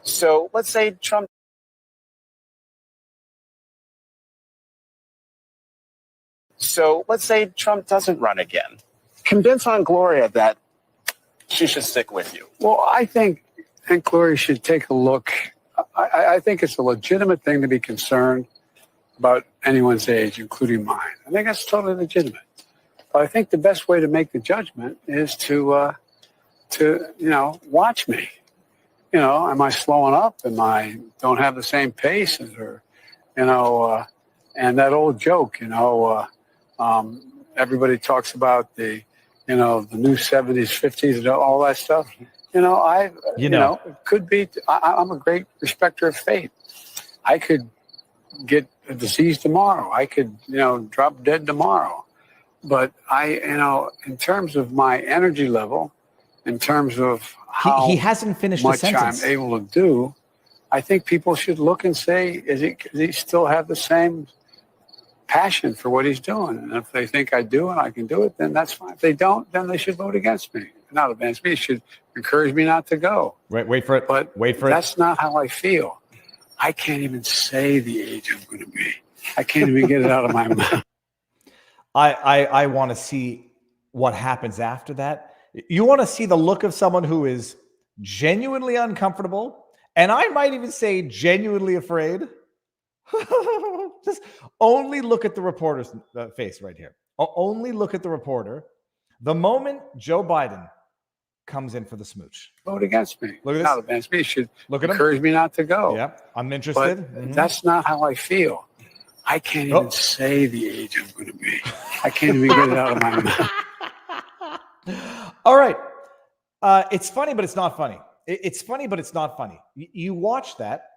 So let's say Trump. So let's say Trump doesn't run again. Convince Aunt Gloria that she should stick with you. Well, I think Aunt Gloria should take a look. I think it's a legitimate thing to be concerned about anyone's age, including mine. I think that's totally legitimate. But I think the best way to make the judgment is to watch me. Am I slowing up? Am I don't have the same pace as her? And that old joke, everybody talks about the new 70s, 50s, and all that stuff. It could be. I'm a great respecter of fate. I could get a disease tomorrow. I could, drop dead tomorrow. But in terms of my energy level, in terms of how he hasn't finished much the sentence. I'm able to do, I think people should look and say, does he still have the same passion for what he's doing? And if they think I do and I can do it, then that's fine. If they don't, then they should vote against me. Not against me. It should encourage me not to go. Wait for it. But wait for that's not how I feel. I can't even say the age I'm going to be. I can't even get it out of my mouth. I want to see what happens after that. You want to see the look of someone who is genuinely uncomfortable, and I might even say genuinely afraid. Just only look at the reporter's face right here. Only look at the reporter. The moment Joe Biden comes in for the smooch. Vote against me. Look at this. Not against me. It should look at encourage me not to go. Yeah, I'm interested. But that's not how I feel. I can't even say the age I'm going to be. I can't even get it out of my mouth. All right. It's funny, but it's not funny. It's funny, but it's not funny. You watch that.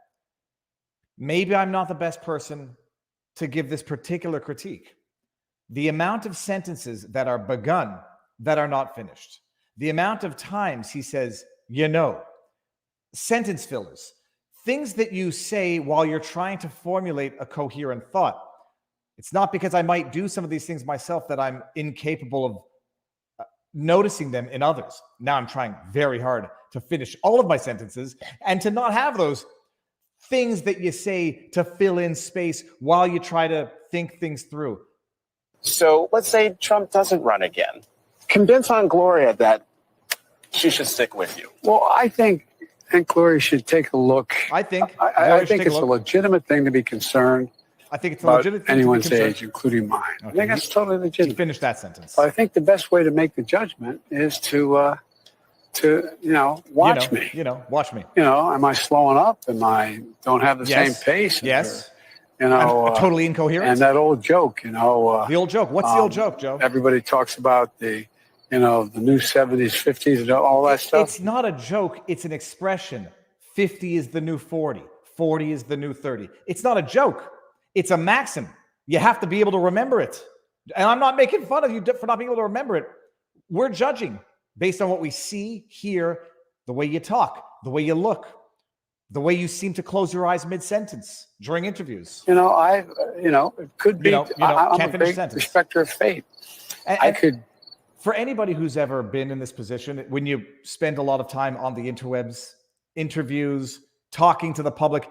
Maybe I'm not the best person to give this particular critique. The amount of sentences that are begun that are not finished. The amount of times he says, sentence fillers, things that you say while you're trying to formulate a coherent thought. It's not because I might do some of these things myself that I'm incapable of noticing them in others. Now I'm trying very hard to finish all of my sentences and to not have those things that you say to fill in space while you try to think things through. So let's say Trump doesn't run again. Convince Aunt Gloria that she should stick with you. Well, I think Aunt Gloria should take a look. I think it's a legitimate thing to be concerned. I think it's a about legitimate thing anyone's to be concerned. age, including mine. Okay. I think that's totally legitimate. Finish that sentence. But I think the best way to make the judgment is to watch me. Watch me. Am I slowing up? Am I don't have the same pace? Yes. I'm totally incoherent. And that old joke, the old joke. What's the old joke, Joe? Everybody talks about the new 70s, 50s, and all that stuff. It's not a joke. It's an expression. 50 is the new 40. 40 is the new 30. It's not a joke. It's a maxim. You have to be able to remember it. And I'm not making fun of you for not being able to remember it. We're judging based on what we see, hear, the way you talk, the way you look, the way you seem to close your eyes mid-sentence during interviews. It could be. I'm a great respecter of fate. I could. For anybody who's ever been in this position, when you spend a lot of time on the interwebs, interviews, talking to the public,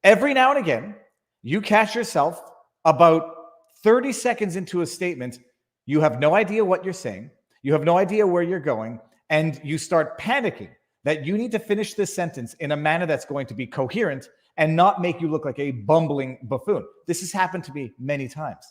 every now and again, you catch yourself about 30 seconds into a statement. You have no idea what you're saying. You have no idea where you're going. And you start panicking that you need to finish this sentence in a manner that's going to be coherent and not make you look like a bumbling buffoon. This has happened to me many times.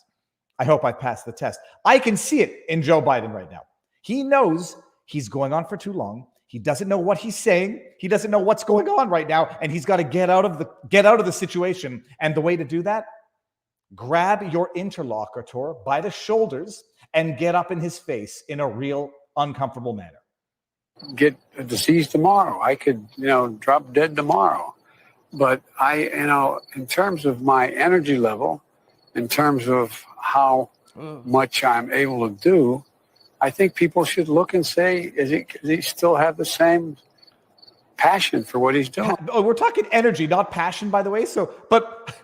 I hope I passed the test. I can see it in Joe Biden right now. He knows he's going on for too long. He doesn't know what he's saying. He doesn't know what's going on right now, and he's got to get out of the situation. And the way to do that, grab your interlocutor by the shoulders and get up in his face in a real uncomfortable manner. Get a disease tomorrow. I could, drop dead tomorrow. But in terms of my energy level, in terms of how much I'm able to do, I think people should look and say, does he still have the same passion for what he's doing? We're talking energy, not passion, by the way. So, but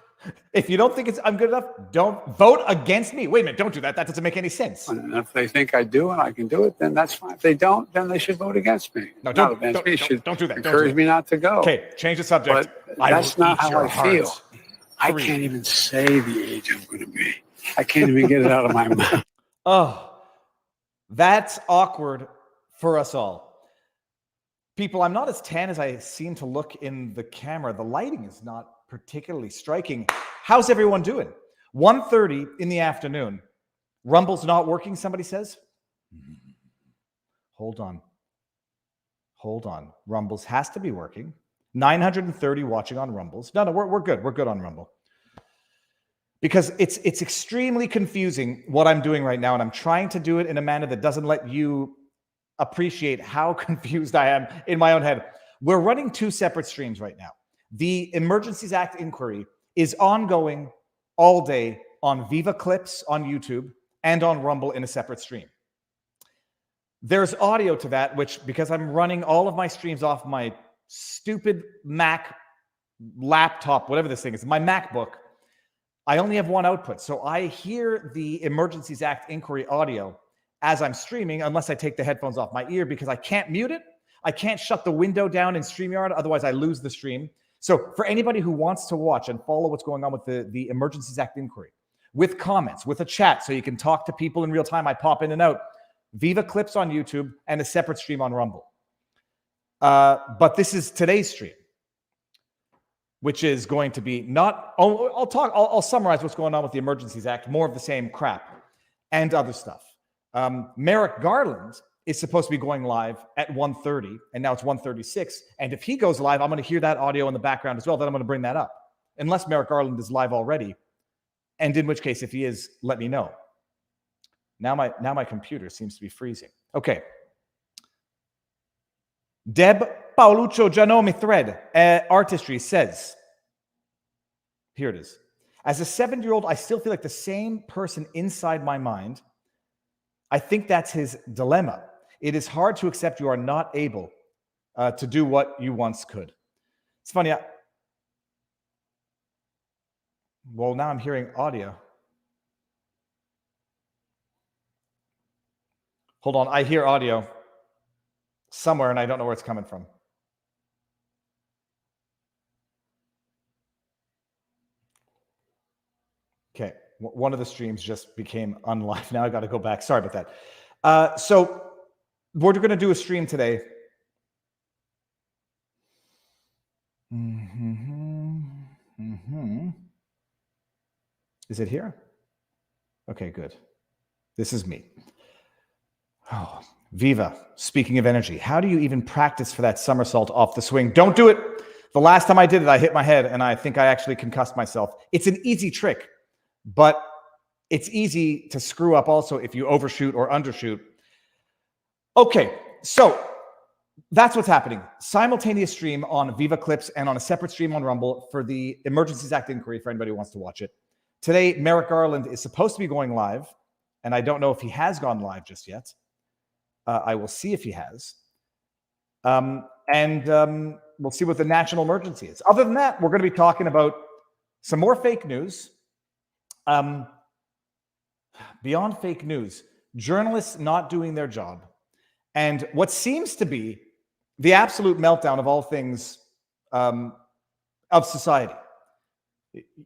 If you don't think I'm good enough, don't vote against me. Wait a minute, don't do that. That doesn't make any sense. And if they think I do and I can do it, then that's fine. If they don't, then they should vote against me. No, Not against me. don't do that. Encourage me not to go. Okay, change the subject. But that's not how I feel. I Three. can't even say the age I'm going to be. I can't even get it out of my mouth. Oh, that's awkward for us all. People, I'm not as tan as I seem to look in the camera. The lighting is not particularly striking. How's everyone doing? 1:30 in the afternoon. Rumble's not working, somebody says. Hold on. Rumbles has to be working. 930 watching on Rumbles. No, we're good. We're good on Rumble. Because it's extremely confusing what I'm doing right now, and I'm trying to do it in a manner that doesn't let you appreciate how confused I am in my own head. We're running two separate streams right now. The Emergencies Act inquiry is ongoing all day on Viva Clips on YouTube and on Rumble in a separate stream. There's audio to that, which, because I'm running all of my streams off my stupid Mac laptop, whatever this thing is, my MacBook, I only have one output. So I hear the Emergencies Act inquiry audio as I'm streaming, unless I take the headphones off my ear, because I can't mute it. I can't shut the window down in StreamYard, otherwise I lose the stream. So for anybody who wants to watch and follow what's going on with the Emergencies Act inquiry, with comments, with a chat, so you can talk to people in real time, I pop in and out, Viva Clips on YouTube and a separate stream on Rumble. But this is today's stream, which is going to be not, I'll summarize what's going on with the Emergencies Act, more of the same crap and other stuff. Merrick Garland is supposed to be going live at 1:30, and now it's 1:36. And if he goes live, I'm going to hear that audio in the background as well. Then I'm going to bring that up, unless Merrick Garland is live already. And in which case, if he is, let me know. Now my computer seems to be freezing. Okay. Deb Paoluccio Gianomi thread artistry says, here it is. As a 7-year-old, I still feel like the same person inside my mind. I think that's his dilemma. It is hard to accept you are not able to do what you once could. It's funny. Well, now I'm hearing audio. Hold on. I hear audio somewhere, and I don't know where it's coming from. Okay. One of the streams just became unlive. Now I got to go back. Sorry about that. So we're going to do a stream today. Is it here? Okay, good. This is me. Oh, Viva, speaking of energy, how do you even practice for that somersault off the swing? Don't do it. The last time I did it, I hit my head, and I think I actually concussed myself. It's an easy trick, but it's easy to screw up also if you overshoot or undershoot. Okay, so that's what's happening. Simultaneous stream on Viva Clips and on a separate stream on Rumble for the Emergencies Act inquiry for anybody who wants to watch it. Today, Merrick Garland is supposed to be going live, and I don't know if he has gone live just yet. I will see if he has. We'll see what the national emergency is. Other than that, we're going to be talking about some more fake news. Beyond fake news, journalists not doing their job, and what seems to be the absolute meltdown of all things of society.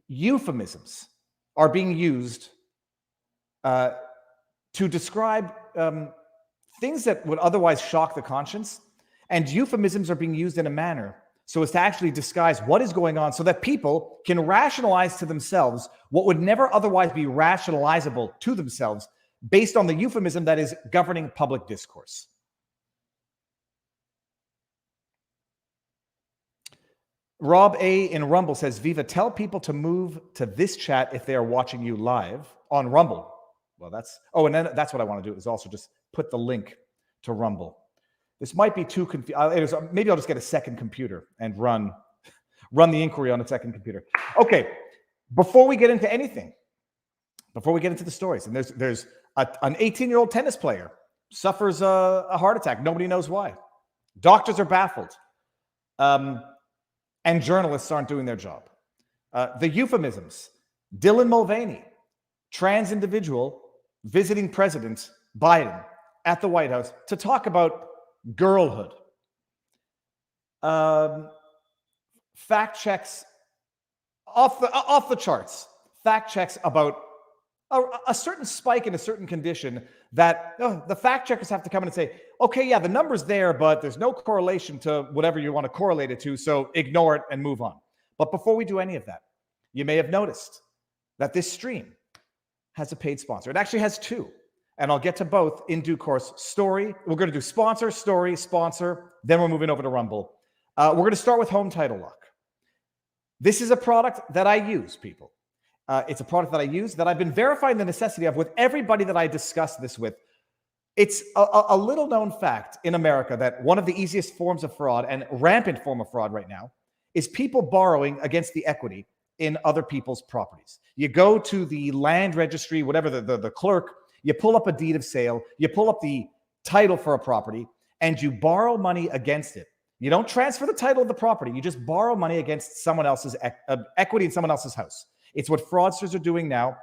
Euphemisms are being used to describe things that would otherwise shock the conscience, and euphemisms are being used in a manner so as to actually disguise what is going on so that people can rationalize to themselves what would never otherwise be rationalizable to themselves based on the euphemism that is governing public discourse. Rob A. in Rumble says, Viva, tell people to move to this chat if they are watching you live on Rumble. Well, and then that's what I want to do is also just put the link to Rumble. This might be too confusing. Maybe I'll just get a second computer and run the inquiry on a second computer. Okay, before we get into anything, before we get into the stories, and there's an 18-year-old tennis player suffers a heart attack. Nobody knows why. Doctors are baffled. And journalists aren't doing their job. The Euphemisms. Dylan Mulvaney, trans individual, visiting President Biden at the White House to talk about girlhood. Fact checks off the charts. Fact checks about a certain spike in a certain condition that the fact checkers have to come in and say, okay, yeah, the number's there, but there's no correlation to whatever you want to correlate it to, so ignore it and move on. But before we do any of that, you may have noticed that this stream has a paid sponsor. It actually has two, and I'll get to both in due course. Story, we're going to do sponsor, story, sponsor, then we're moving over to Rumble. We're going to start with Home Title Lock. This is a product that I use, people. It's a product that I use that I've been verifying the necessity of with everybody that I discuss this with. It's a little known fact in America that one of the easiest forms of fraud and rampant form of fraud right now is people borrowing against the equity in other people's properties. You go to the land registry, whatever the clerk, you pull up a deed of sale, you pull up the title for a property, and you borrow money against it. You don't transfer the title of the property. You just borrow money against someone else's equity in someone else's house. It's what fraudsters are doing now.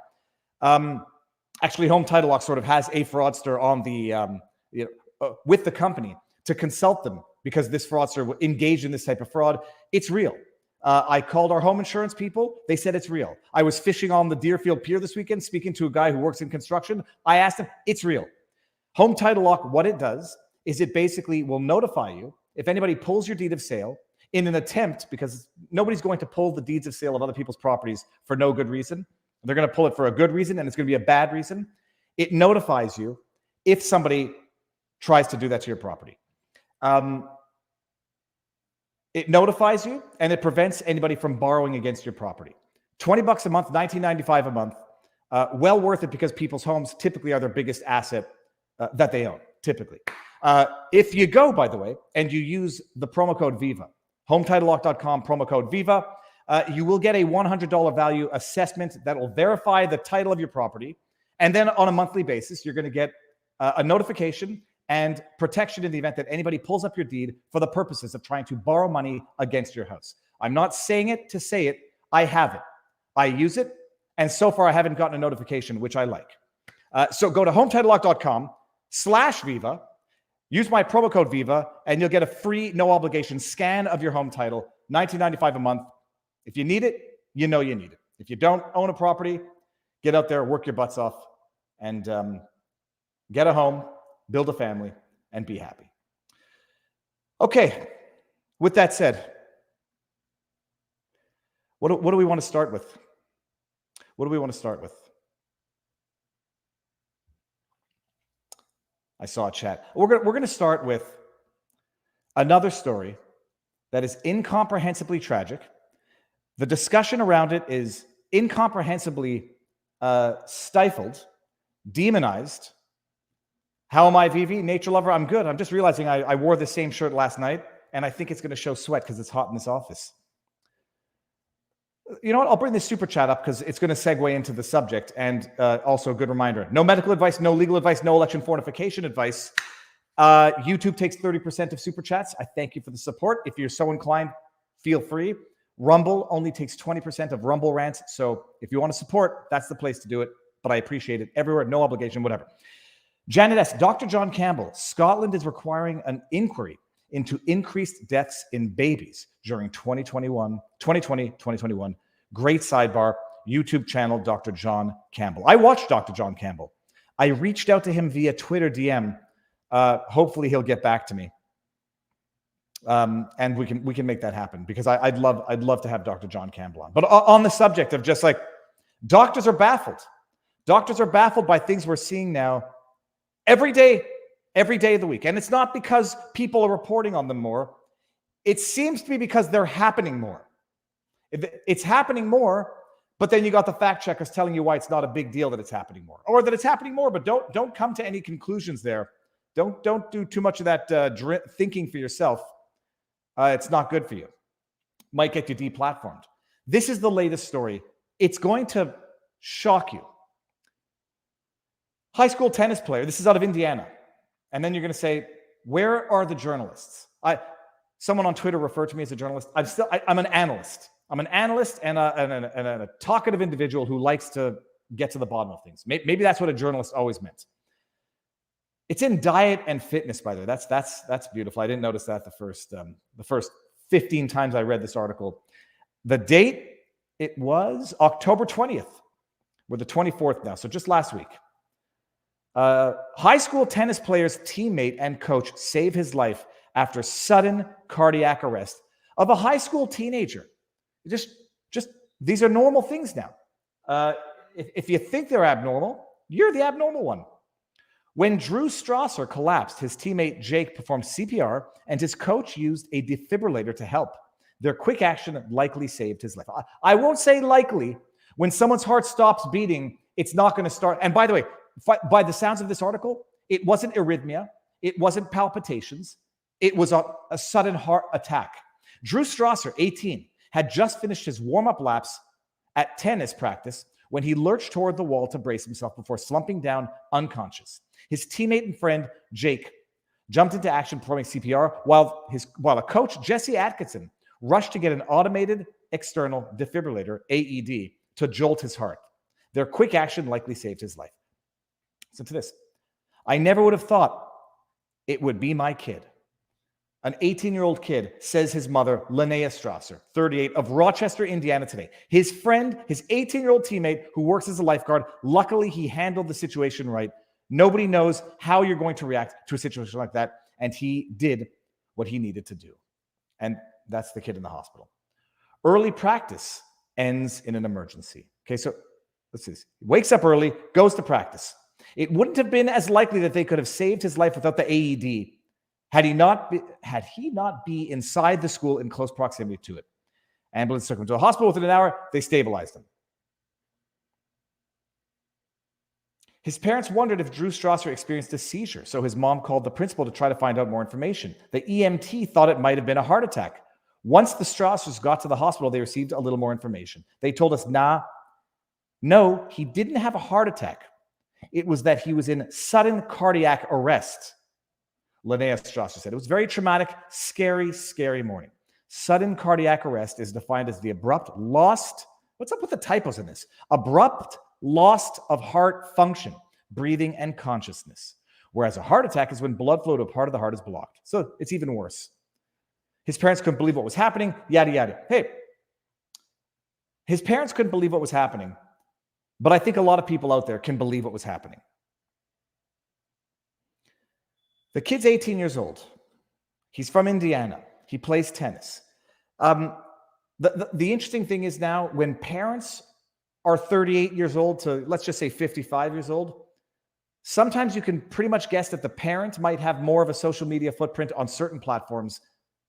Actually, Home Title Lock sort of has a fraudster on the with the company to consult them because this fraudster engaged in this type of fraud. It's real. I called our home insurance people. They said it's real. I was fishing on the Deerfield Pier this weekend, speaking to a guy who works in construction. I asked him, it's real. Home Title Lock, what it does is it basically will notify you if anybody pulls your deed of sale in an attempt, because nobody's going to pull the deeds of sale of other people's properties for no good reason. They're going to pull it for a good reason, and it's going to be a bad reason. It notifies you if somebody tries to do that to your property. It notifies you, and it prevents anybody from borrowing against your property. $20 a month, $19.95 a month. Well worth it because people's homes typically are their biggest asset that they own, typically. If you go, by the way, and you use the promo code VIVA, HometitleLock.com, promo code VIVA, you will get a $100 value assessment that will verify the title of your property. And then on a monthly basis, you're going to get a notification and protection in the event that anybody pulls up your deed for the purposes of trying to borrow money against your house. I'm not saying it to say it. I have it. I use it. And so far, I haven't gotten a notification, which I like. So go to HometitleLock.com/Viva. Use my promo code VIVA, and you'll get a free, no obligation scan of your home title, $19.95 a month. If you need it, you know you need it. If you don't own a property, get out there, work your butts off, and get a home, build a family, and be happy. Okay, with that said, what do we want to start with? What do we want to start with? I saw a chat. We're going to start with another story that is incomprehensibly tragic. The discussion around it is incomprehensibly stifled, demonized. How am I, Vivi? Nature lover? I'm good. I'm just realizing I wore the same shirt last night, and I think it's going to show sweat because it's hot in this office. You know what? I'll bring this super chat up because it's going to segue into the subject, and also a good reminder. No medical advice, no legal advice, no election fortification advice. YouTube takes 30% of super chats. I thank you for the support. If you're so inclined, feel free. Rumble only takes 20% of Rumble rants. So if you want to support, that's the place to do it. But I appreciate it everywhere. No obligation, whatever. Janet S. Dr. John Campbell. Scotland is requiring an inquiry into increased deaths in babies during 2020-2021. Great sidebar. YouTube channel, Dr. John Campbell. I watched Dr. John Campbell. I reached out to him via Twitter DM. Hopefully he'll get back to me. And we can make that happen because I'd love to have Dr. John Campbell on. But on the subject of just like doctors are baffled. Doctors are baffled by things we're seeing now every day of the week. And it's not because people are reporting on them more. It seems to be because they're happening more. It's happening more, but then you got the fact checkers telling you why it's not a big deal that it's happening more, or that it's happening more, but don't come to any conclusions there. Don't do too much of that thinking for yourself. It's not good for you. Might get you deplatformed. This is the latest story. It's going to shock you. High school tennis player. This is out of Indiana. And then you're going to say, where are the journalists? Someone on Twitter referred to me as a journalist. I'm an analyst. I'm an analyst and a talkative individual who likes to get to the bottom of things. Maybe that's what a journalist always meant. It's in diet and fitness, by the way. That's beautiful. I didn't notice that the first 15 times I read this article. The date, it was October 20th. We're the 24th now, so just last week. High school tennis player's teammate and coach save his life after sudden cardiac arrest of a high school teenager. Just these are normal things now. If you think they're abnormal, you're the abnormal one. When Drew Strasser collapsed, his teammate Jake performed CPR and his coach used a defibrillator to help. Their quick action likely saved his life. I won't say likely. When someone's heart stops beating, it's not going to start. And by the way, by the sounds of this article, it wasn't arrhythmia. It wasn't palpitations. It was a sudden heart attack. Drew Strasser, 18, had just finished his warm-up laps at tennis practice when he lurched toward the wall to brace himself before slumping down unconscious. His teammate and friend, Jake, jumped into action performing CPR while a coach, Jesse Atkinson, rushed to get an automated external defibrillator, AED, to jolt his heart. Their quick action likely saved his life. Listen to this. I never would have thought it would be my kid. An 18-year-old kid, says his mother, Linnea Strasser, 38, of Rochester, Indiana today. His friend, his 18-year-old teammate who works as a lifeguard, luckily he handled the situation right. Nobody knows how you're going to react to a situation like that, and he did what he needed to do. And that's the kid in the hospital. Early practice ends in an emergency. Okay, so let's see this. He wakes up early, goes to practice. It wouldn't have been as likely that they could have saved his life without the AED had he not be inside the school in close proximity to it. Ambulance took him to a hospital within an hour. They stabilized him. His parents wondered if Drew Strasser experienced a seizure, so his mom called the principal to try to find out more information. The EMT thought it might have been a heart attack. Once the Strassers got to the hospital, they received a little more information. They told us, no, he didn't have a heart attack. It was that he was in sudden cardiac arrest. Linnea Strasser said, it was very traumatic, scary, scary morning. Sudden cardiac arrest is defined as the abrupt lost, what's up with the typos in this? Abrupt loss of heart function, breathing, and consciousness. Whereas a heart attack is when blood flow to a part of the heart is blocked. So it's even worse. His parents couldn't believe what was happening, yada, yada. Hey, his parents couldn't believe what was happening, but I think a lot of people out there can believe what was happening. The kid's 18 years old. He's from Indiana. He plays tennis. The interesting thing is now when parents are 38 years old to, let's just say 55 years old, sometimes you can pretty much guess that the parent might have more of a social media footprint on certain platforms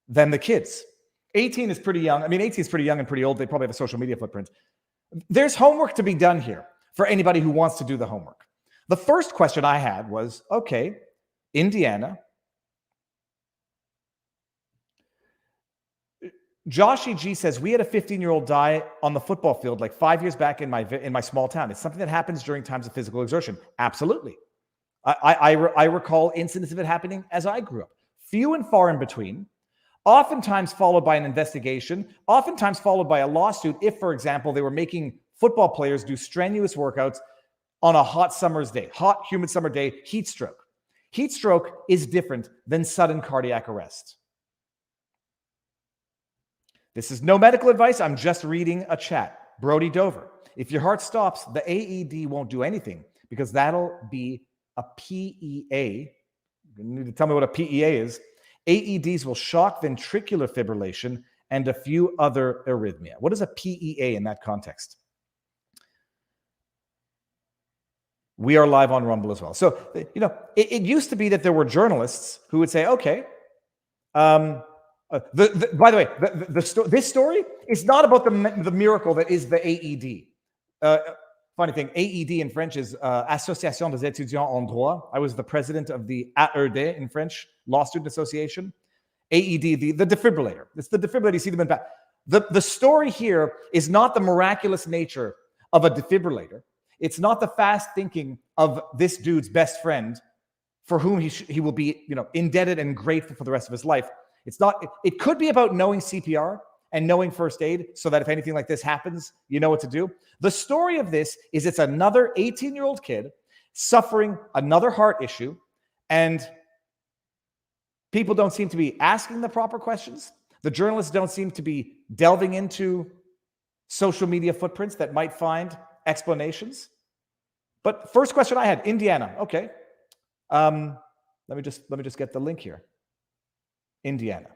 than the kids. 18 is pretty young. I mean, 18 is pretty young and pretty old. They probably have a social media footprint. There's homework to be done here for anybody who wants to do the homework. The first question I had was, okay, Indiana. Joshy G says, we had a 15-year-old die on the football field like 5 years back in my small town. It's something that happens during times of physical exertion. Absolutely. I recall incidents of it happening as I grew up. Few and far in between. Oftentimes followed by an investigation. Oftentimes followed by a lawsuit if, for example, they were making football players do strenuous workouts on a hot summer's day. Hot, humid summer day, heat stroke. Heat stroke is different than sudden cardiac arrest. This is no medical advice. I'm just reading a chat. Brody Dover. If your heart stops, the AED won't do anything because that'll be a PEA. You need to tell me what a PEA is. AEDs will shock ventricular fibrillation and a few other arrhythmia. What is a PEA in that context? We are live on Rumble as well. So, it used to be that there were journalists who would say, okay, by the way, this story is not about the miracle that is the AED. Funny thing, AED in French is Association des étudiants en droit. I was the president of the AED in French, Law Student Association. AED, the defibrillator. It's the defibrillator. You see them in back. The story here is not the miraculous nature of a defibrillator. It's not the fast thinking of this dude's best friend for whom he will be, indebted and grateful for the rest of his life. It's not. It could be about knowing CPR and knowing first aid so that if anything like this happens, you know what to do. The story of this is it's another 18-year-old kid suffering another heart issue, and people don't seem to be asking the proper questions. The journalists don't seem to be delving into social media footprints that might find explanations. But first question I had, Indiana. Okay. Let me just get the link here. Indiana.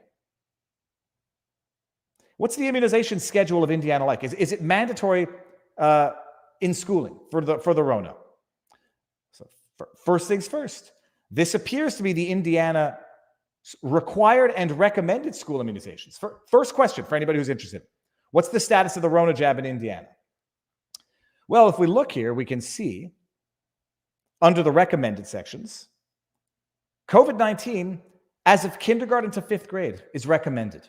What's the immunization schedule of Indiana like? Is it mandatory in schooling for the Rona? So first things first. This appears to be the Indiana required and recommended school immunizations. First question for anybody who's interested. What's the status of the Rona jab in Indiana? Well, if we look here, we can see under the recommended sections, COVID-19, as of kindergarten to 5th grade, is recommended.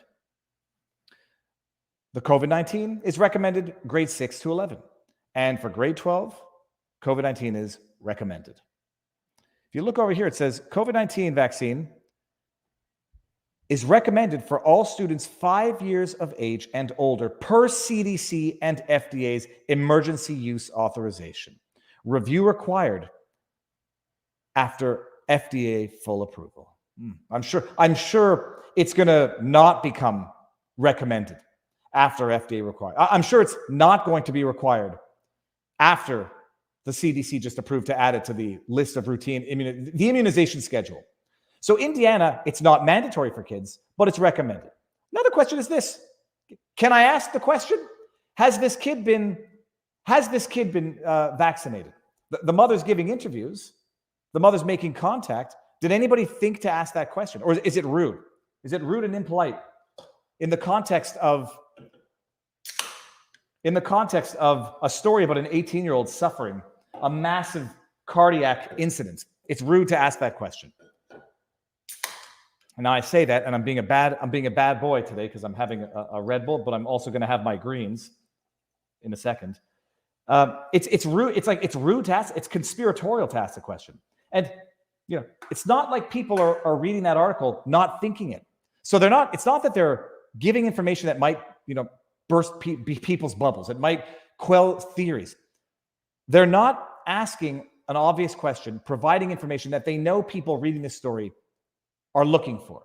The COVID-19 is recommended grade 6 to 11. And for grade 12, COVID-19 is recommended. If you look over here, it says COVID-19 vaccine is recommended for all students 5 years of age and older per CDC and FDA's emergency use authorization. Review required after FDA full approval. I'm sure it's going to not become recommended after FDA required. I'm sure it's not going to be required after the CDC just approved to add it to the list of routine the immunization schedule. So Indiana, it's not mandatory for kids, but it's recommended. Another question is this. Can I ask the question? Has this kid been vaccinated? The mother's giving interviews. The mother's making contact. Did anybody think to ask that question? Or is it rude? Is it rude and impolite in the context of a story about an 18-year-old suffering a massive cardiac incident? It's rude to ask that question. And now I say that, and I'm being a bad boy today because I'm having a Red Bull, but I'm also going to have my greens in a second. It's rude. It's rude to ask. It's conspiratorial to ask the question. And it's not like people are reading that article not thinking it. So it's not that they're giving information that might burst people's bubbles. It might quell theories. They're not asking an obvious question, providing information that they know people reading this story are looking for.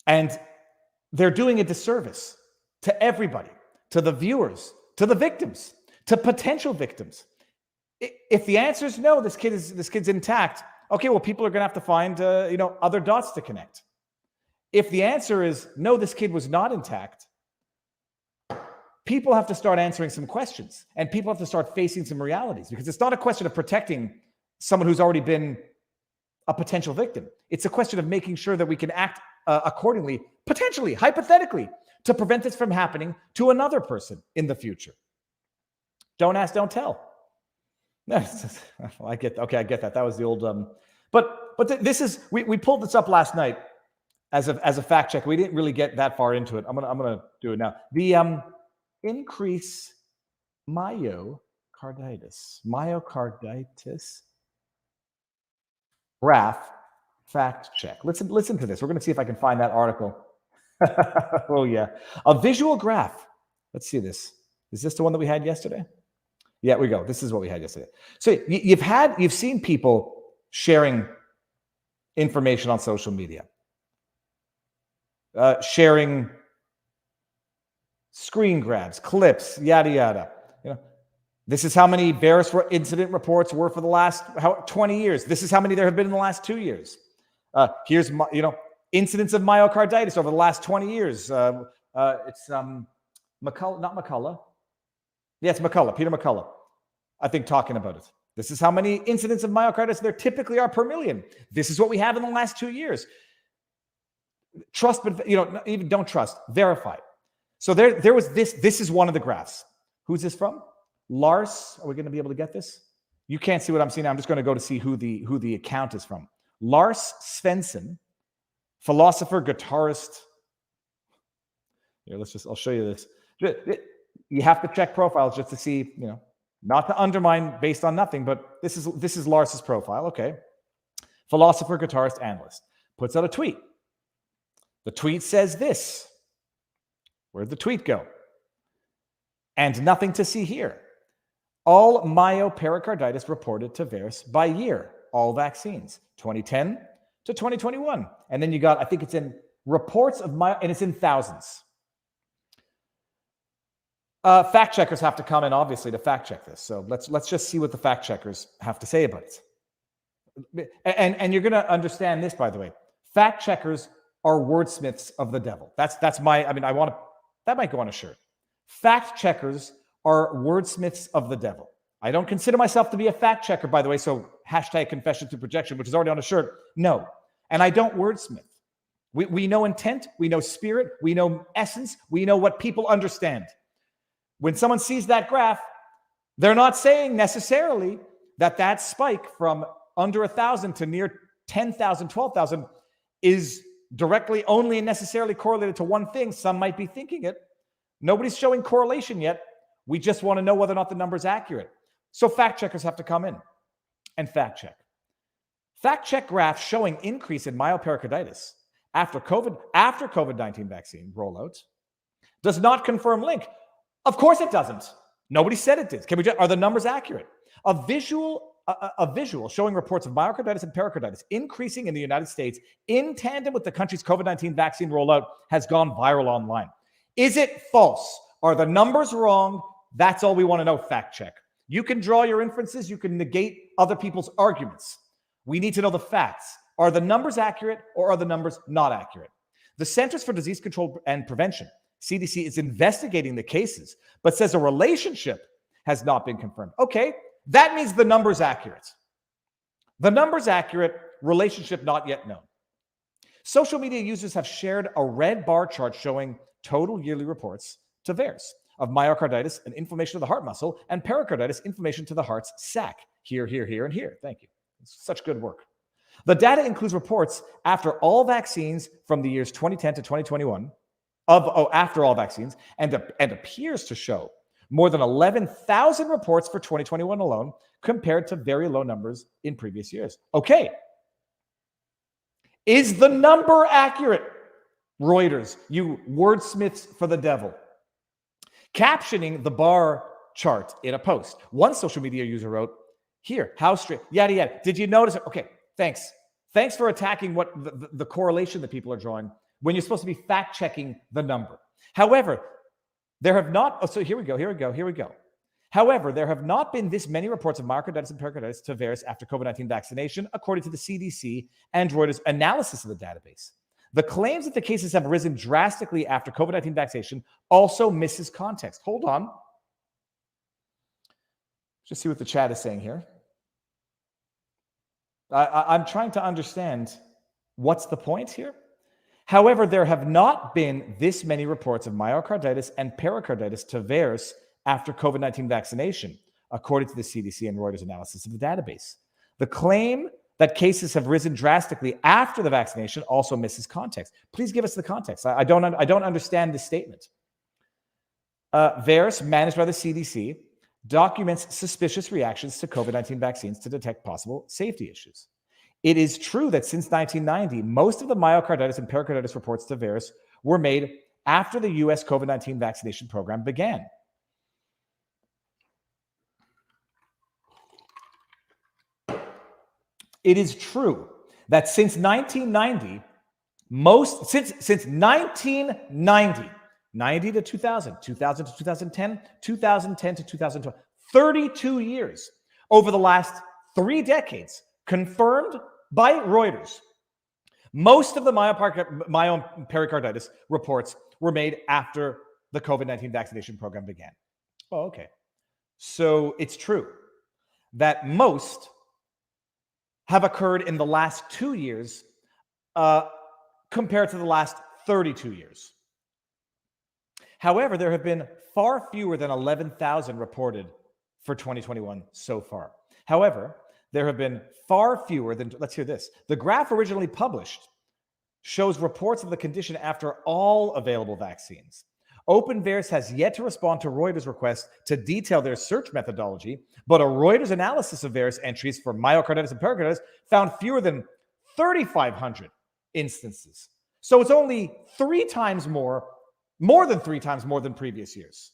And they're doing a disservice to everybody, to the viewers, to the victims, to potential victims. If the answer is no, this kid's intact, okay, well, people are going to have to find other dots to connect. If the answer is no, this kid was not intact, people have to start answering some questions, and people have to start facing some realities, because it's not a question of protecting someone who's already been a potential victim. It's a question of making sure that we can act accordingly, potentially, hypothetically, to prevent this from happening to another person in the future. Don't ask, don't tell. I get that. That was the old. This is we pulled this up last night as a fact check. We didn't really get that far into it. I'm gonna do it now. The increase myocarditis graph fact check. Listen to this. We're going to see if I can find that article. Oh yeah, a visual graph. Let's see this. Is this the one that we had yesterday? Yeah, we go. This is what we had yesterday. So you've seen people sharing information on social media, sharing screen grabs, clips, yada yada. This is how many Barris incident reports were for the last 20 years. This is how many there have been in the last 2 years. Here's incidents of myocarditis over the last 20 years. It's McCullough, not McCullough. Yes, McCullough, Peter McCullough, I think, talking about it. This is how many incidents of myocarditis there typically are per million. This is what we have in the last 2 years. Trust, but even don't trust. Verify. So there was this. This is one of the graphs. Who's this from? Lars. Are we going to be able to get this? You can't see what I'm seeing. I'm just going to go to see who the account is from. Lars Svensson, philosopher, guitarist. Here, I'll show you this. You have to check profiles just to see, not to undermine based on nothing, but this is Lars's profile. Okay. Philosopher, guitarist, analyst. Puts out a tweet. The tweet says this. Where'd the tweet go? And nothing to see here. All myopericarditis reported to VAERS by year. All vaccines, 2010 to 2021. And then you got, I think it's in reports of and it's in thousands. Fact checkers have to come in, obviously, to fact check this. So let's just see what the fact checkers have to say about it. And you're going to understand this, by the way. Fact checkers are wordsmiths of the devil. That's my, I mean, that might go on a shirt. Fact checkers are wordsmiths of the devil. I don't consider myself to be a fact checker, by the way. So hashtag confession to projection, which is already on a shirt. No. And I don't wordsmith. We know intent. We know spirit. We know essence. We know what people understand. When someone sees that graph, they're not saying necessarily that spike from under 1,000 to near 10,000, 12,000 is directly only and necessarily correlated to one thing. Some might be thinking it. Nobody's showing correlation yet. We just want to know whether or not the number is accurate. So fact checkers have to come in and fact check. Fact check graphs showing increase in myopericarditis after COVID-19 vaccine rollout does not confirm link. Of course it doesn't. Nobody said it did. Are the numbers accurate? A visual showing reports of myocarditis and pericarditis increasing in the United States in tandem with the country's COVID-19 vaccine rollout has gone viral online. Is it false? Are the numbers wrong? That's all we want to know. Fact check. You can draw your inferences. You can negate other people's arguments. We need to know the facts. Are the numbers accurate or are the numbers not accurate? The Centers for Disease Control and Prevention, CDC, is investigating the cases, but says a relationship has not been confirmed. Okay, that means the number's accurate. The number's accurate, relationship not yet known. Social media users have shared a red bar chart showing total yearly reports to VAERS of myocarditis and inflammation of the heart muscle and pericarditis, inflammation to the heart's sac. Here, here, here, and here. Thank you. It's such good work. The data includes reports after all vaccines from the years 2010 to 2021 after all vaccines and appears to show more than 11,000 reports for 2021 alone compared to very low numbers in previous years. Okay. Is the number accurate? Reuters, you wordsmiths for the devil. Captioning the bar chart in a post, one social media user wrote, here, how straight, yada, yada. Did you notice it? Okay, thanks. Thanks for attacking what the correlation that people are drawing when you're supposed to be fact checking the number. However, there have not, here we go. However, there have not been this many reports of myocarditis and pericarditis to VAERS after COVID-19 vaccination, according to the CDC and Reuters analysis of the database. The claims that the cases have risen drastically after COVID-19 vaccination also misses context. Hold on. Just see what the chat is saying here. I'm trying to understand what's the point here. However, there have not been this many reports of myocarditis and pericarditis to VAERS after COVID-19 vaccination, according to the CDC and Reuters analysis of the database. The claim that cases have risen drastically after the vaccination also misses context. Please give us the context. I don't understand this statement. VAERS, managed by the CDC, documents suspicious reactions to COVID-19 vaccines to detect possible safety issues. It is true that since 1990, most of the myocarditis and pericarditis reports to VAERS were made after the U.S. COVID-19 vaccination program began. It is true that since 1990, since 1990, 90 to 2000, 2000 to 2010, 2010 to 2012, 32 years over the last 3 decades, confirmed by Reuters. Most of the myopericarditis reports were made after the COVID-19 vaccination program began. Oh, okay. So it's true that most have occurred in the last 2 years compared to the last 32 years. However, there have been far fewer than 11,000 reported for 2021 so far. However, there have been far fewer than, let's hear this. The graph originally published shows reports of the condition after all available vaccines. OpenVAERS has yet to respond to Reuters' request to detail their search methodology, but a Reuters analysis of VAERS entries for myocarditis and pericarditis found fewer than 3,500 instances. So it's only more than 3 times more than previous years.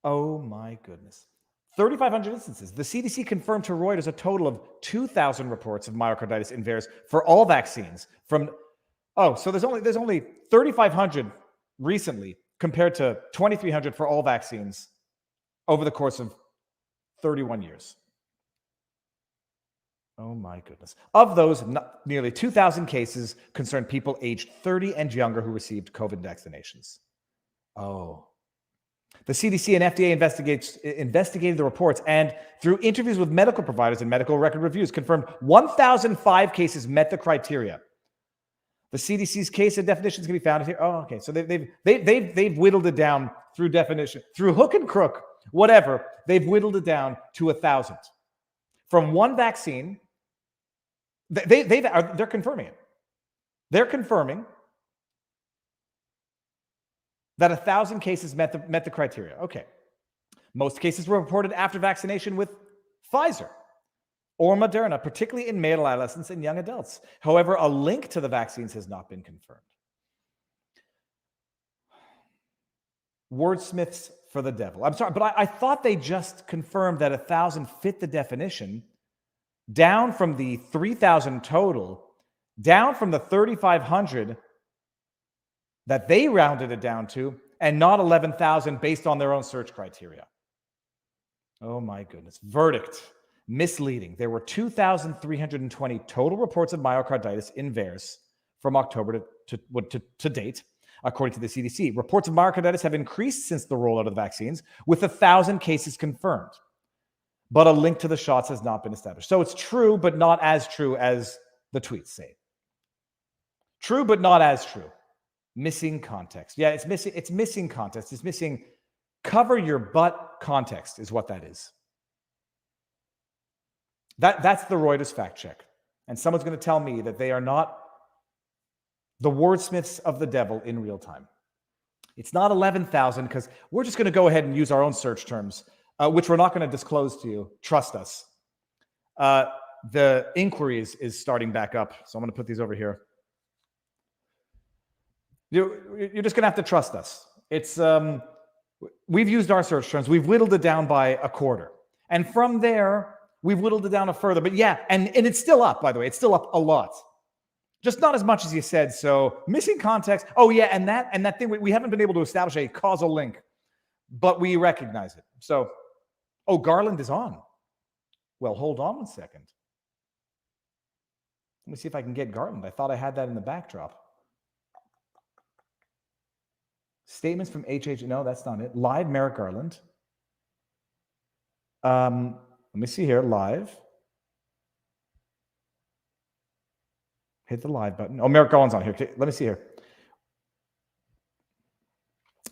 Oh my goodness. 3,500 instances. The CDC confirmed to Reuters a total of 2,000 reports of myocarditis in VAERS for all vaccines so there's only 3,500 recently compared to 2,300 for all vaccines over the course of 31 years. Oh my goodness. Of those, nearly 2,000 cases concerned people aged 30 and younger who received COVID vaccinations. Oh. The CDC and FDA investigated the reports and, through interviews with medical providers and medical record reviews, confirmed 1,005 cases met the criteria. The CDC's case and definitions can be found here. Oh, okay. So they've whittled it down through definition, through hook and crook, whatever. They've whittled it down to 1,000 from one vaccine. They're confirming it. They're confirming that 1,000 cases met the criteria. Okay. Most cases were reported after vaccination with Pfizer or Moderna, particularly in male adolescents and young adults. However, a link to the vaccines has not been confirmed. Wordsmiths for the devil. I'm sorry, but I thought they just confirmed that 1,000 fit the definition, down from the 3,000 total, down from the 3,500 that they rounded it down to, and not 11,000 based on their own search criteria. Oh my goodness. Verdict. Misleading. There were 2,320 total reports of myocarditis in VAERS from October to date, according to the CDC. Reports of myocarditis have increased since the rollout of the vaccines, with 1,000 cases confirmed. But a link to the shots has not been established. So it's true, but not as true as the tweets say. True, but not as true. Missing context. Yeah, it's missing context. It's missing cover your butt context is what that is. That's the Reuters fact check. And someone's going to tell me that they are not the wordsmiths of the devil in real time. It's not 11,000 because we're just going to go ahead and use our own search terms, which we're not going to disclose to you. Trust us. The inquiry is starting back up. So I'm going to put these over here. You're just going to have to trust us. It's we've used our search terms. We've whittled it down by a quarter. And from there, we've whittled it down a further. But yeah, and it's still up, by the way. It's still up a lot. Just not as much as you said. So missing context. Oh, yeah, and that thing, we haven't been able to establish a causal link, but we recognize it. So, oh, Garland is on. Well, hold on 1 second. Let me see if I can get Garland. I thought I had that in the backdrop. Statements from HH. No, that's not it. Live Merrick Garland. Let me see here. Live. Hit the live button. Oh, Merrick Garland's on here. Let me see here.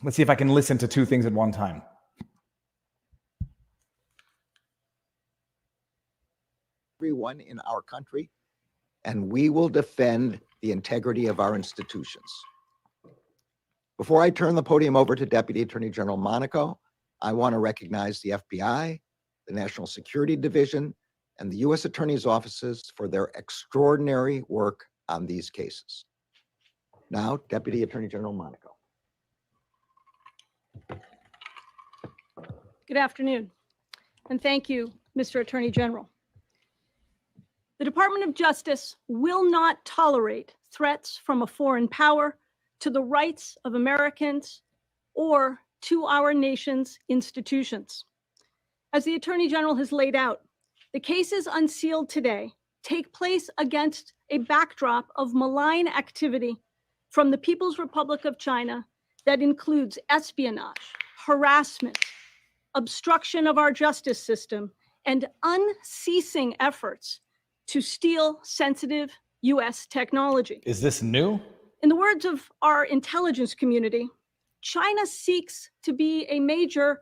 Let's see if I can listen to two things at one time. Everyone in our country, and we will defend the integrity of our institutions. Before I turn the podium over to Deputy Attorney General Monaco, I want to recognize the FBI, the National Security Division, and the U.S. Attorney's offices for their extraordinary work on these cases. Now, Deputy Attorney General Monaco. Good afternoon, and thank you, Mr. Attorney General. The Department of Justice will not tolerate threats from a foreign power to the rights of Americans or to our nation's institutions. As the Attorney General has laid out, the cases unsealed today take place against a backdrop of malign activity from the People's Republic of China that includes espionage, harassment, obstruction of our justice system, and unceasing efforts to steal sensitive U.S. technology. Is this new? In the words of our intelligence community, China seeks to be a major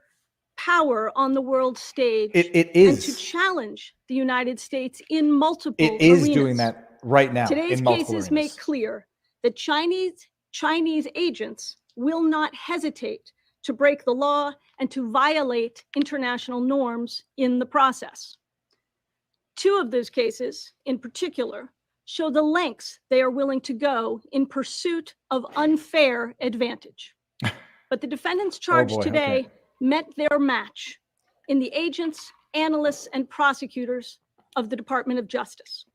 power on the world stage. It is. And to challenge the United States in multiple It is arenas. doing that right now. Today's in multiple cases arenas. make clear that Chinese agents will not hesitate to break the law and to violate international norms in the process. Two of those cases, in particular, show the lengths they are willing to go in pursuit of unfair advantage. But the defendants charged today met their match in the agents, analysts, and prosecutors of the Department of Justice.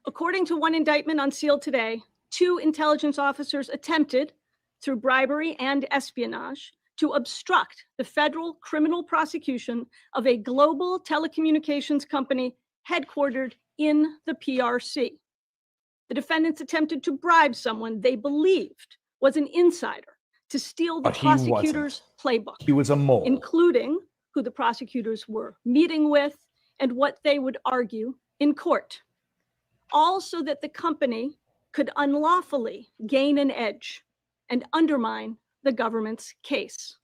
According to one indictment unsealed today, 2 intelligence officers attempted, through bribery and espionage, to obstruct the federal criminal prosecution of a global telecommunications company headquartered in the PRC. The defendants attempted to bribe someone they believed was an insider to steal the prosecutor's playbook. He was a mole. Including who the prosecutors were meeting with and what they would argue in court. All so that the company could unlawfully gain an edge and undermine the government's case.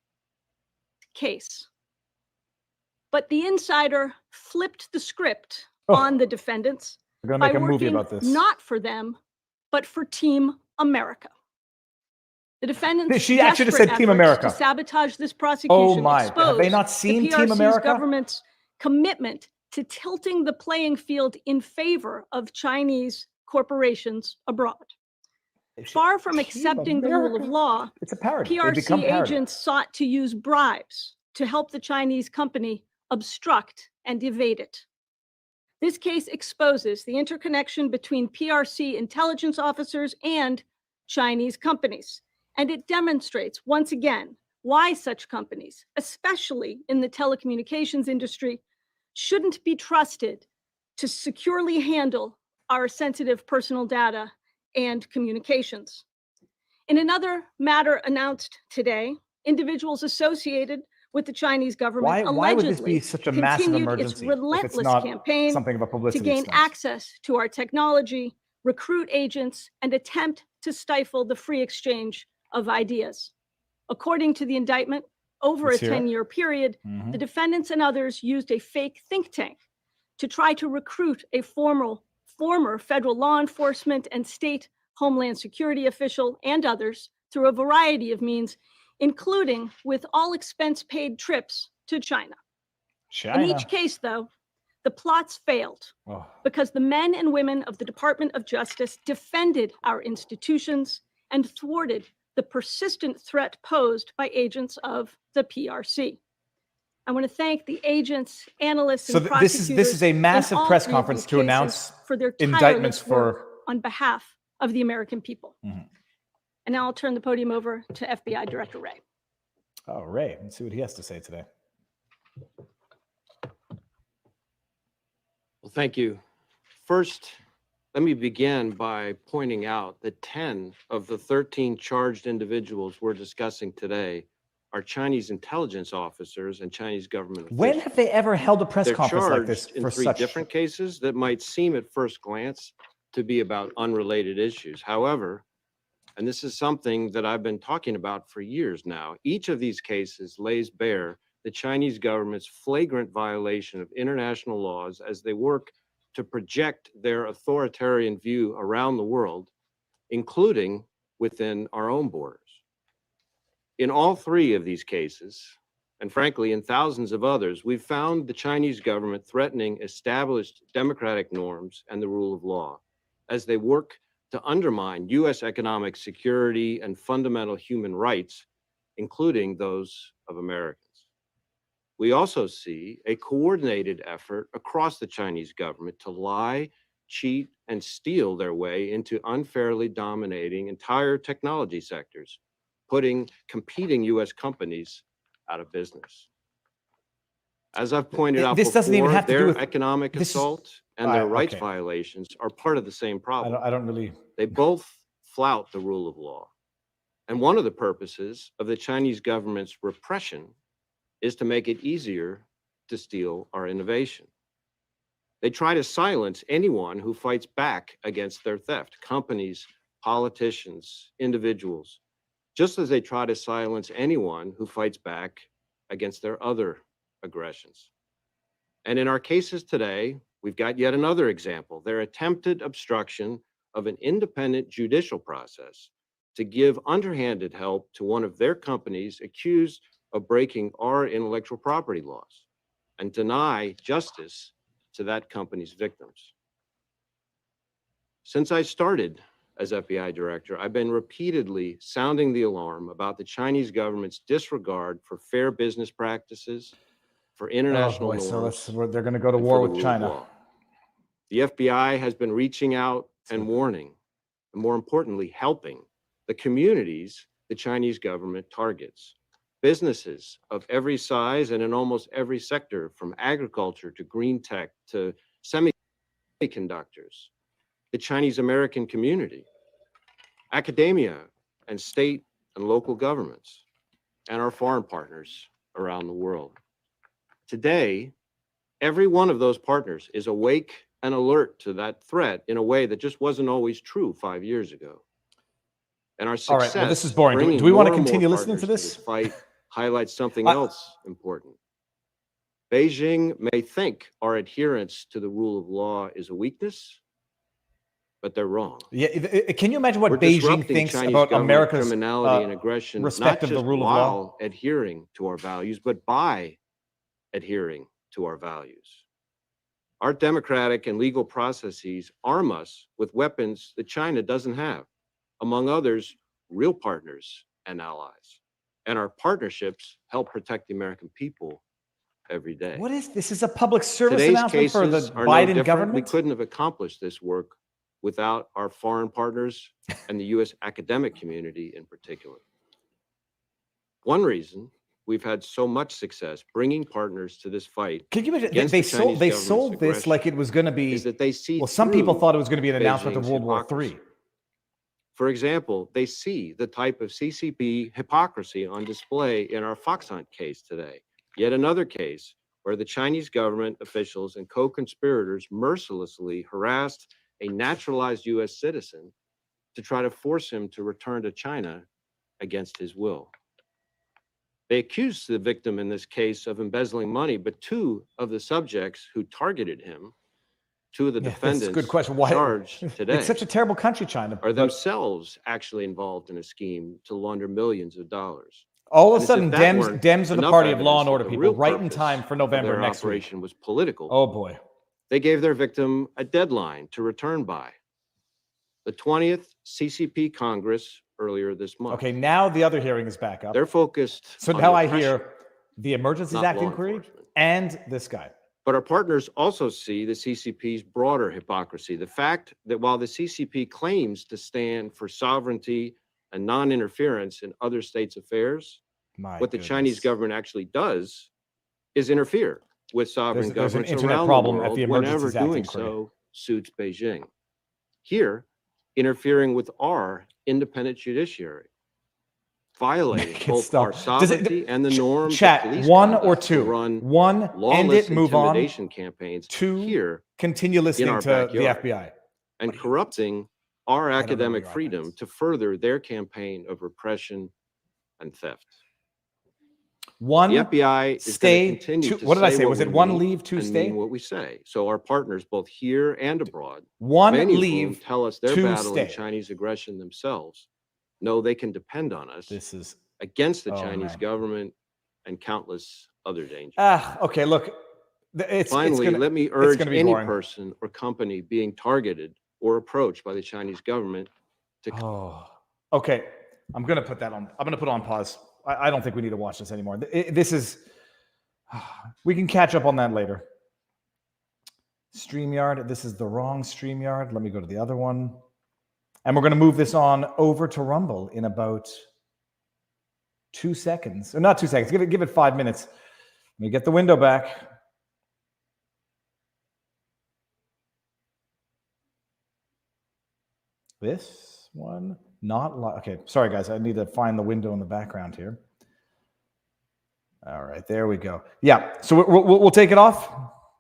But the insider flipped the script on the defendants We're by gonna make a movie working about this. not for them, but for Team America. The defendants She actually just desperate said Team efforts America. to sabotage this prosecution. Oh my! Have they exposed not the seen Team PRC's America? government's commitment to tilting the playing field in favor of Chinese corporations abroad. Far from accepting the rule of law, It's a parody. They become PRC parody. agents sought to use bribes to help the Chinese company obstruct and evade it. This case exposes the interconnection between PRC intelligence officers and Chinese companies, and it demonstrates once again why such companies, especially in the telecommunications industry, shouldn't be trusted to securely handle our sensitive personal data and communications. In another matter announced today, individuals associated with the Chinese government Why would this allegedly be such a massive continued emergency its if it's relentless not campaign something of a to publicity gain stunt? access to our technology, recruit agents, and attempt to stifle the free exchange of ideas. According to the indictment, over Let's a hear it. 10-year period, Mhm. the defendants and others used a fake think tank to try to recruit a former federal law enforcement and state homeland security official and others through a variety of means, including with all expense paid trips to China. In each case, though, the plots failed Oh. because the men and women of the Department of Justice defended our institutions and thwarted the persistent threat posed by agents of the PRC. I want to thank the agents, analysts, So and this is prosecutors a in massive all press 3 of conference these to cases announce for their indictments tireless work for. on behalf of the American people. Mhm. And now I'll turn the podium over to FBI Director Wray. Oh, Ray, let's see what he has to say today. Well, thank you. First, let me begin by pointing out that 10 of the 13 charged individuals we're discussing today are Chinese intelligence officers and Chinese government officials. When have they ever held a press They're conference like this charged in for 3 such? different cases that might seem at first glance to be about unrelated issues. However, and this is something that I've been talking about for years now, each of these cases lays bare the Chinese government's flagrant violation of international laws as they work to project their authoritarian view around the world, including within our own borders. In all 3 of these cases, and frankly, in thousands of others, we've found the Chinese government threatening established democratic norms and the rule of law as they work to undermine U.S. economic security and fundamental human rights, including those of Americans. We also see a coordinated effort across the Chinese government to lie, cheat, and steal their way into unfairly dominating entire technology sectors, putting competing U.S. companies out of business. As I've pointed out This doesn't even before, have to do their with- economic this is- assault and their rights okay. violations are part of the same problem. I don't really. They both flout the rule of law. And one of the purposes of the Chinese government's repression is to make it easier to steal our innovation. They try to silence anyone who fights back against their theft, companies, politicians, individuals, just as they try to silence anyone who fights back against their other aggressions. And in our cases today, we've got yet another example, their attempted obstruction of an independent judicial process to give underhanded help to one of their companies accused of breaking our intellectual property laws and deny justice to that company's victims. Since I started as FBI director, I've been repeatedly sounding the alarm about the Chinese government's disregard for fair business practices, for international norms. So they're going to go to and war for the with rule of China. law. The FBI has been reaching out and warning, and more importantly, helping the communities the Chinese government targets. Businesses of every size and in almost every sector, from agriculture to green tech to semiconductors, the Chinese American community, academia, and state and local governments, and our foreign partners around the world. Today, every one of those partners is awake and alert to that threat in a way that just wasn't always true 5 years ago. And our success, All right, well, this is boring. Do we bringing want to more and more continue listening to partners this? fight highlights something else important. Beijing may think our adherence to the rule of law is a weakness, but they're wrong. Yeah, can you imagine what We're Beijing disrupting thinks Chinese about government America's criminality and aggression, respect not of the just rule of law? while adhering to our values, but by adhering to our values. Our democratic and legal processes arm us with weapons that China doesn't have, among others, real partners and allies. And our partnerships help protect the American people every day. What is this? Is a public service Today's announcement for the cases are no Biden different. government? We couldn't have accomplished this work without our foreign partners and the U.S. academic community in particular. One reason we've had so much success bringing partners to this fight Can you imagine? against They the Chinese sold this government's like it was going to be. is that they see Well, some people through thought it was going to be an announcement of Beijing's World War hypocrisy. III. For example, they see the type of CCP hypocrisy on display in our Fox Hunt case today. Yet another case where the Chinese government officials and co-conspirators mercilessly harassed a naturalized U.S. citizen to try to force him to return to China against his will. They accused the victim in this case of embezzling money, but two of the subjects who targeted him, two of the Yeah, that's a defendants good question. Why charged today, it's such a terrible country, China. are but themselves actually involved in a scheme to launder millions of dollars. all of And a as sudden, if that weren't Dems are the enough party of law evidence and that order the people, real right in purpose time for of November their next week. operation was political. Oh boy. They gave their victim a deadline to return by the 20th CCP Congress earlier this month. Okay, now the other hearing is back up. They're focused So on now I repression, hear the Emergencies not Act law inquiry enforcement. and this guy. But our partners also see the CCP's broader hypocrisy. The fact that while the CCP claims to stand for sovereignty and non-interference in other states' affairs, what the Chinese government actually does is interfere with sovereign There's an governments internet around problem the at world the whenever Emergencies Act doing inquiry. so suits Beijing. Here, interfering with our independent judiciary, violating Make it both stop. our Does it- sovereignty and the norms of Chat, police one or conduct to two. run One, end lawless it, move on. intimidation campaigns Two, here continue listening our to the backyard. FBI. and corrupting our don't know academic where your freedom iPad is. to further their campaign of repression and theft. One, The FBI is going stay, to continue two, to what did I say? what Was we it one mean leave, two and stay? mean what we say. So our partners, both here and abroad, One many of whom leave, tell us they're two battling stay. Chinese aggression themselves, know they can depend on us This is against the Oh, Chinese man. government and countless other dangers. okay. Look, it's Finally, gonna, let me urge gonna be any boring. person or company being targeted or approached by the Chinese government to Oh, okay. I'm gonna put that on. I'm gonna put it on pause. I don't think we need to watch this anymore. This is. We can catch up on that later. StreamYard. This is the wrong StreamYard. Let me go to the other one, and we're gonna move this on over to Rumble in about 2 seconds. Or not 2 seconds. Give it 5 minutes. Let me get the window back. This one, not okay. Sorry, guys. I need to find the window in the background here. All right, there we go. Yeah, so we'll take it off.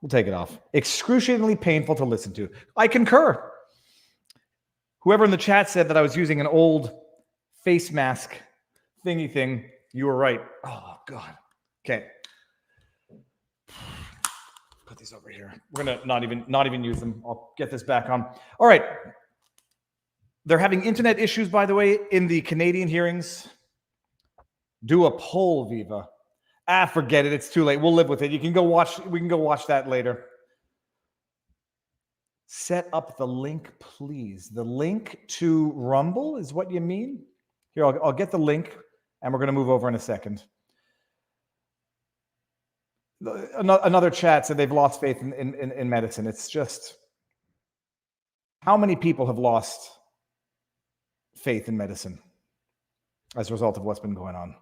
We'll take it off. Excruciatingly painful to listen to. I concur. Whoever in the chat said that I was using an old face mask thingy thing, you were right. Oh God. Okay. Put these over here. We're gonna not even use them. I'll get this back on. All right. They're having internet issues, by the way, in the Canadian hearings. Do a poll, Viva. Forget it. It's too late. We'll live with it. You can go watch. We can go watch that later. Set up the link, please. The link to Rumble is what you mean? Here, I'll get the link, and we're going to move over in a second. Another chat said they've lost faith in medicine. It's just, how many people have lost faith in medicine as a result of what's been going on?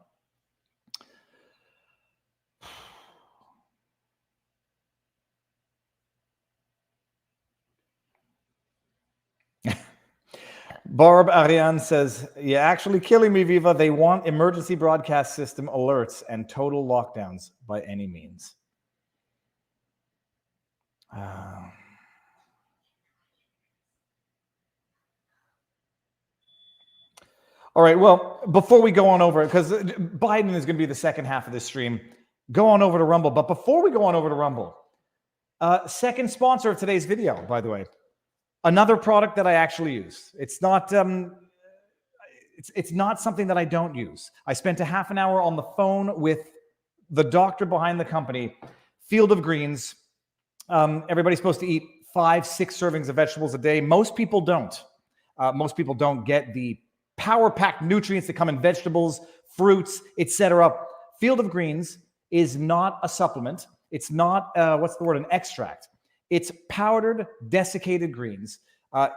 Barb Ariane says, "You're actually killing me, Viva. They want emergency broadcast system alerts and total lockdowns by any means." All right, well, before we go on over, because Biden is going to be the second half of this stream, go on over to Rumble. But before we go on over to Rumble, second sponsor of today's video, by the way, another product that I actually use. It's not something that I don't use. I spent a half an hour on the phone with the doctor behind the company, Field of Greens. Everybody's supposed to eat 5-6 servings of vegetables a day. Most people don't. Most people don't get the power-packed nutrients that come in vegetables, fruits, etc. Field of Greens is not a supplement. It's not, an extract. It's powdered, desiccated greens.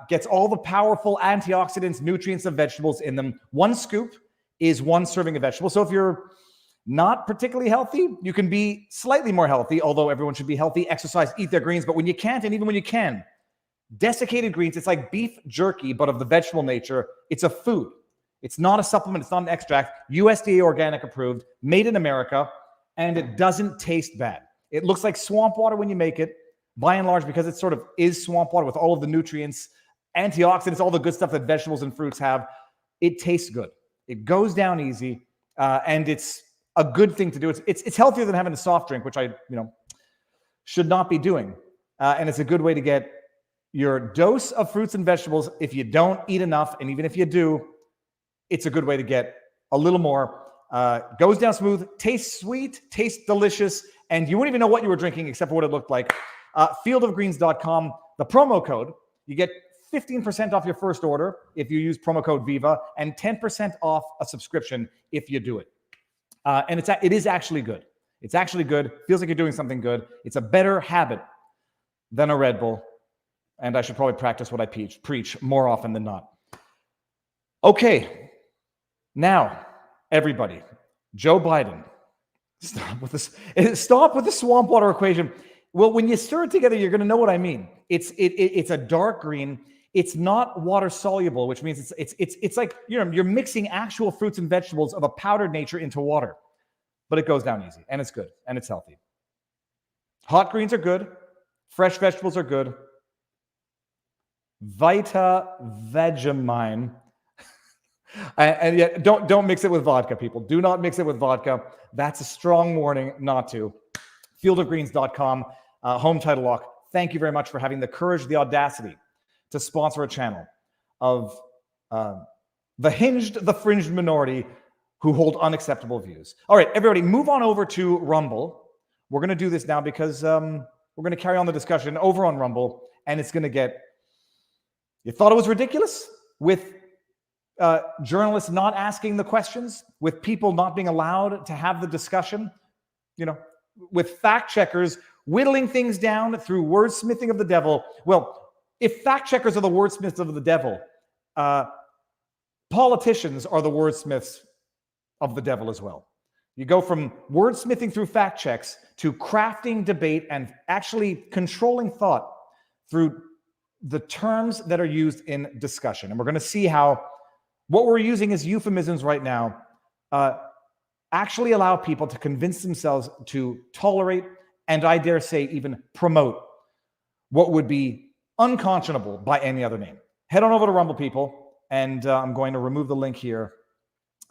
Gets all the powerful antioxidants, nutrients of vegetables in them. 1 scoop is 1 serving of vegetables. So if you're not particularly healthy, you can be slightly more healthy, although everyone should be healthy, exercise, eat their greens. But when you can't, and even when you can, desiccated greens, it's like beef jerky, but of the vegetable nature. It's a food. It's not a supplement. It's not an extract. USDA organic approved, made in America, and it doesn't taste bad. It looks like swamp water when you make it, by and large, because it sort of is swamp water with all of the nutrients, antioxidants, all the good stuff that vegetables and fruits have. It tastes good. It goes down easy, and it's a good thing to do. It's healthier than having a soft drink, which I should not be doing. And it's a good way to get your dose of fruits and vegetables if you don't eat enough. And even if you do, it's a good way to get a little more. Goes down smooth, tastes sweet, tastes delicious, and you wouldn't even know what you were drinking except for what it looked like. Fieldofgreens.com, the promo code, you get 15% off your first order if you use promo code VIVA, and 10% off a subscription if you do it. And it is actually good. It's actually good. Feels like you're doing something good. It's a better habit than a Red Bull. And I should probably practice what I preach more often than not. Okay. Now, everybody, Joe Biden, stop with the swamp water equation. Well, when you stir it together, you're going to know what I mean. It's a dark green. It's not water soluble, which means it's like you're mixing actual fruits and vegetables of a powdered nature into water, but it goes down easy and it's good and it's healthy. Hot greens are good. Fresh vegetables are good. Vita Vegemine. And yet, don't mix it with vodka, people. Do not mix it with vodka. That's a strong warning not to. Fieldofgreens.com, home title lock. Thank you very much for having the courage, the audacity to sponsor a channel of the hinged, the fringed minority who hold unacceptable views. All right, everybody, move on over to Rumble. We're going to do this now because we're going to carry on the discussion over on Rumble, and it's going to get... You thought it was ridiculous with journalists not asking the questions, with people not being allowed to have the discussion, with fact checkers whittling things down through wordsmithing of the devil. Well, if fact checkers are the wordsmiths of the devil, politicians are the wordsmiths of the devil as well. You go from wordsmithing through fact checks to crafting debate and actually controlling thought through the terms that are used in discussion. And we're going to see how what we're using as euphemisms right now actually allow people to convince themselves to tolerate and, I dare say, even promote what would be unconscionable by any other name. Head on over to Rumble, people, and I'm going to remove the link here